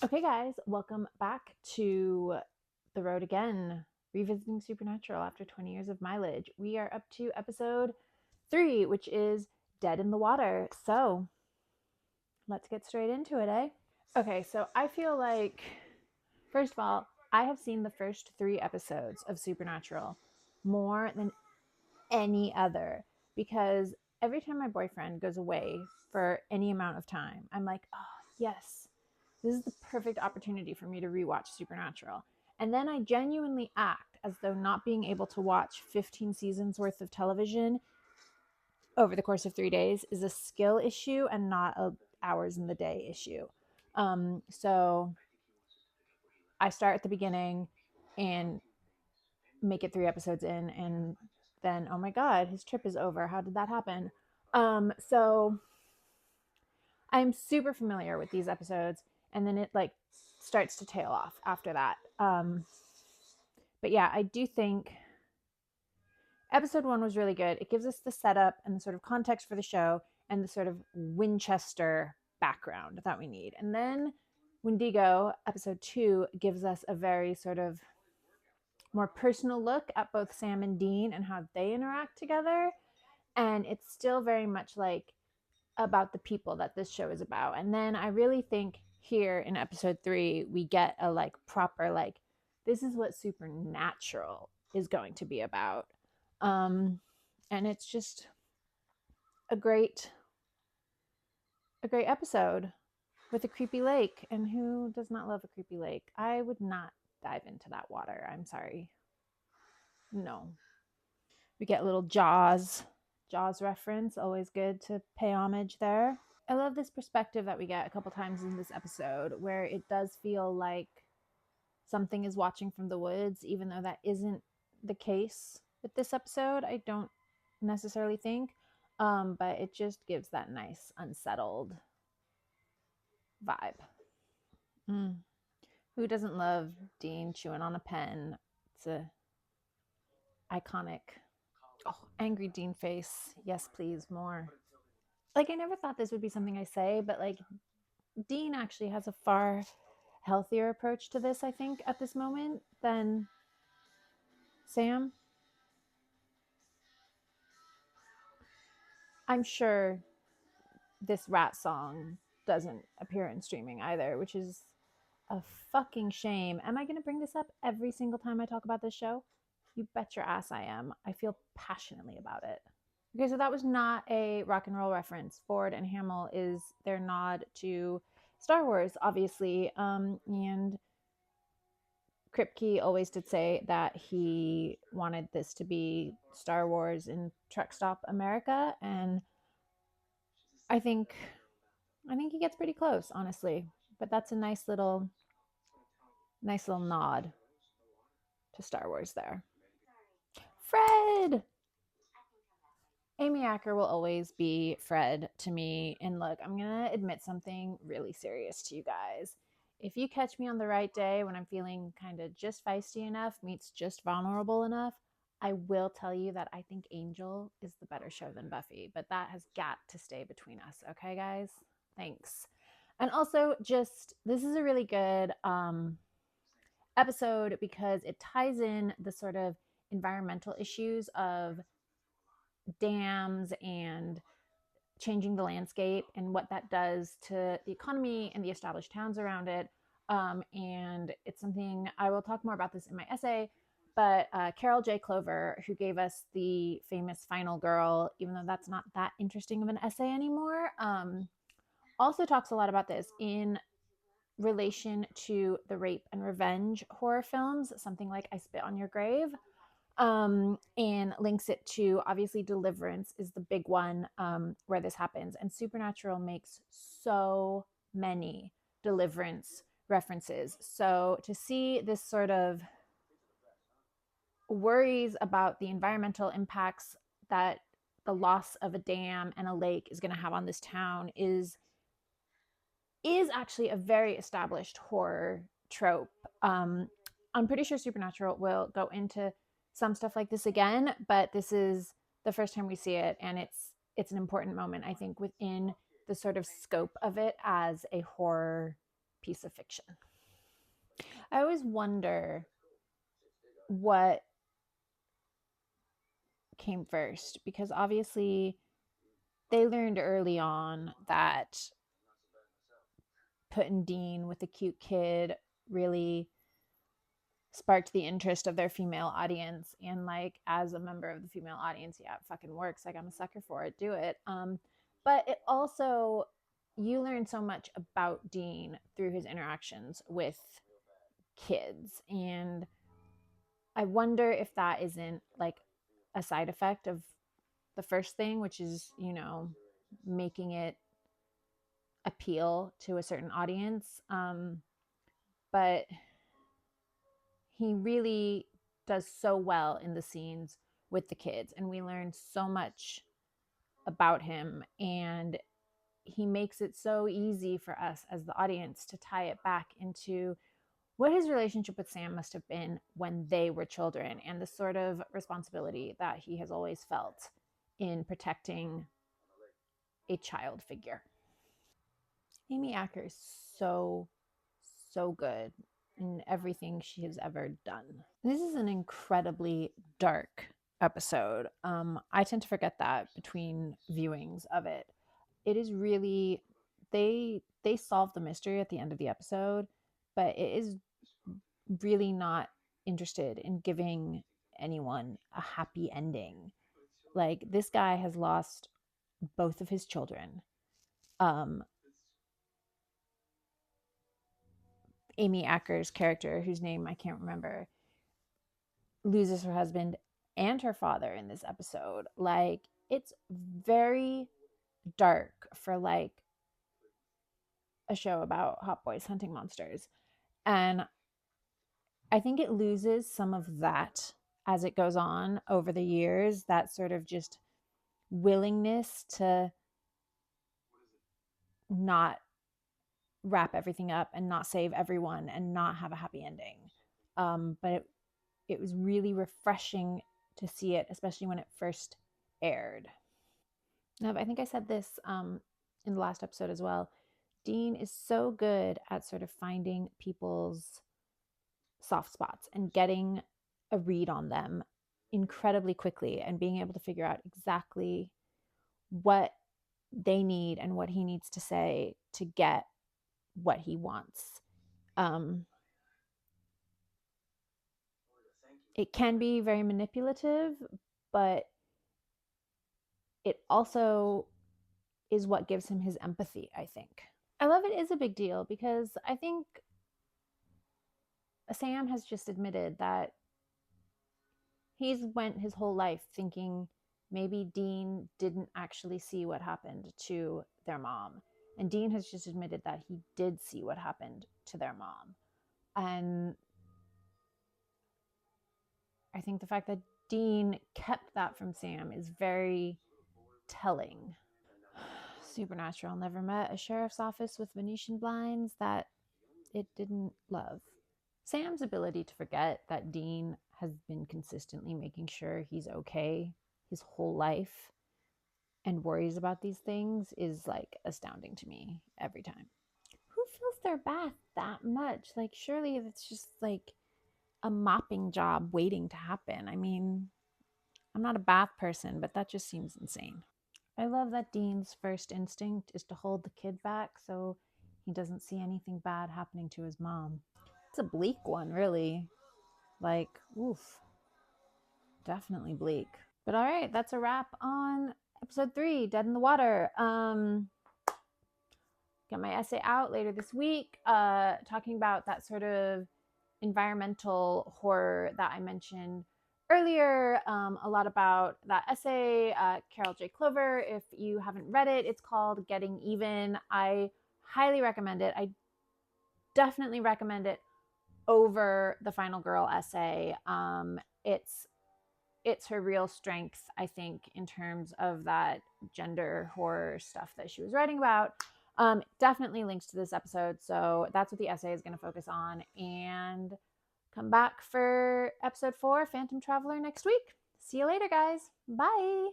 Okay, guys, welcome back to the road again, revisiting Supernatural after 20 years of mileage. We are up to episode 3, which is Dead in the Water. So let's get straight into it, eh? Okay, so I feel like, first of all, I have seen the first 3 episodes of Supernatural more than any other because every time my boyfriend goes away for any amount of time, I'm like, oh, yes, this is the perfect opportunity for me to rewatch Supernatural. And then I genuinely act as though not being able to watch 15 seasons worth of television over the course of 3 days is a skill issue and not a hours in the day issue. So I start at the beginning and make it 3 episodes in, and then oh my god, his trip is over. How did that happen? So I'm super familiar with these episodes, and then it like starts to tail off after that. But yeah, I do think episode 1 was really good. It gives us the setup and the sort of context for the show and the sort of Winchester background that we need. And then Wendigo, episode 2, gives us a very sort of more personal look at both Sam and Dean and how they interact together. And it's still very much like about the people that this show is about. And then I really think here in episode 3, we get a like proper, like, this is what Supernatural is going to be about. And it's just a great episode with a creepy lake. And who does not love a creepy lake? I would not dive into that water. I'm sorry. No. We get a little Jaws reference. Always good to pay homage there. I love this perspective that we get a couple times in this episode where it does feel like something is watching from the woods, even though that isn't the case with this episode. I don't necessarily think, but it just gives that nice unsettled vibe. Mm. Who doesn't love Dean chewing on a pen? It's a iconic. Oh, angry Dean face. Yes, please, more. Like, I never thought this would be something I say, but like, Dean actually has a far healthier approach to this, I think, at this moment than Sam. I'm sure this rat song doesn't appear in streaming either, which is a fucking shame. Am I going to bring this up every single time I talk about this show? You bet your ass I am. I feel passionately about it. Okay, so that was not a rock and roll reference. Ford and Hamill is their nod to Star Wars, obviously. And Kripke always did say that he wanted this to be Star Wars in Truck Stop America, and I think he gets pretty close, honestly. But that's a nice little nod to Star Wars there. Fred. Amy Acker will always be Fred to me. And look, I'm going to admit something really serious to you guys. If you catch me on the right day when I'm feeling kind of just feisty enough, meets just vulnerable enough, I will tell you that I think Angel is the better show than Buffy. But that has got to stay between us. Okay, guys? Thanks. And also, just this is a really good episode because it ties in the sort of environmental issues of dams and changing the landscape and what that does to the economy and the established towns around it. And it's something I will talk more about this in my essay. But Carol J. Clover, who gave us the famous Final Girl, even though that's not that interesting of an essay anymore, also talks a lot about this in relation to the rape and revenge horror films, something like I Spit on Your Grave, and links it to obviously Deliverance is the big one where this happens. And Supernatural makes so many Deliverance references. So to see this sort of worries about the environmental impacts that the loss of a dam and a lake is going to have on this town is actually a very established horror trope. I'm pretty sure Supernatural will go into some stuff like this again, but this is the first time we see it, and it's an important moment, I think, within the sort of scope of it as a horror piece of fiction. I always wonder what came first, because obviously they learned early on that putting Dean with a cute kid really sparked the interest of their female audience. And like, as a member of the female audience, yeah, it fucking works. Like, I'm a sucker for it. Do it. But it also, you learn so much about Dean through his interactions with kids. And I wonder if that isn't like a side effect of the first thing, which is, making it appeal to a certain audience. But he really does so well in the scenes with the kids, and we learn so much about him, and he makes it so easy for us as the audience to tie it back into what his relationship with Sam must have been when they were children, and the sort of responsibility that he has always felt in protecting a child figure. Amy Acker is so good in everything she has ever done. This is an incredibly dark episode. I tend to forget that between viewings of it. It is really, they solve the mystery at the end of the episode, but it is really not interested in giving anyone a happy ending. Like, this guy has lost both of his children. Amy Acker's character, whose name I can't remember, loses her husband and her father in this episode. Like, it's very dark for like a show about hot boys hunting monsters. And I think it loses some of that as it goes on over the years, that sort of just willingness to not wrap everything up and not save everyone and not have a happy ending. But it was really refreshing to see it, especially when it first aired. Now, I think I said this in the last episode as well. Dean is so good at sort of finding people's soft spots and getting a read on them incredibly quickly and being able to figure out exactly what they need and what he needs to say to get what he wants. It can be very manipulative, but it also is what gives him his empathy, I think. I love it is a big deal because I think Sam has just admitted that he's went his whole life thinking maybe Dean didn't actually see what happened to their mom. And Dean has just admitted that he did see what happened to their mom. And I think the fact that Dean kept that from Sam is very telling. Supernatural never met a sheriff's office with Venetian blinds that it didn't love. Sam's ability to forget that Dean has been consistently making sure he's okay his whole life and worries about these things is like astounding to me every time. Who fills their bath that much? Like, surely it's just like a mopping job waiting to happen. I mean, I'm not a bath person, but that just seems insane. I love that Dean's first instinct is to hold the kid back so he doesn't see anything bad happening to his mom. It's a bleak one, really. Like, oof, definitely bleak. But all right, that's a wrap on episode 3, Dead in the Water. Get my essay out later this week, talking about that sort of environmental horror that I mentioned earlier. A lot about that essay, Carol J. Clover. If you haven't read it, it's called Getting Even. I highly recommend it. I definitely recommend it over the Final Girl essay. It's her real strength, I think, in terms of that gender horror stuff that she was writing about. Definitely links to this episode. So that's what the essay is going to focus on. And come back for episode 4, Phantom Traveler, next week. See you later, guys. Bye.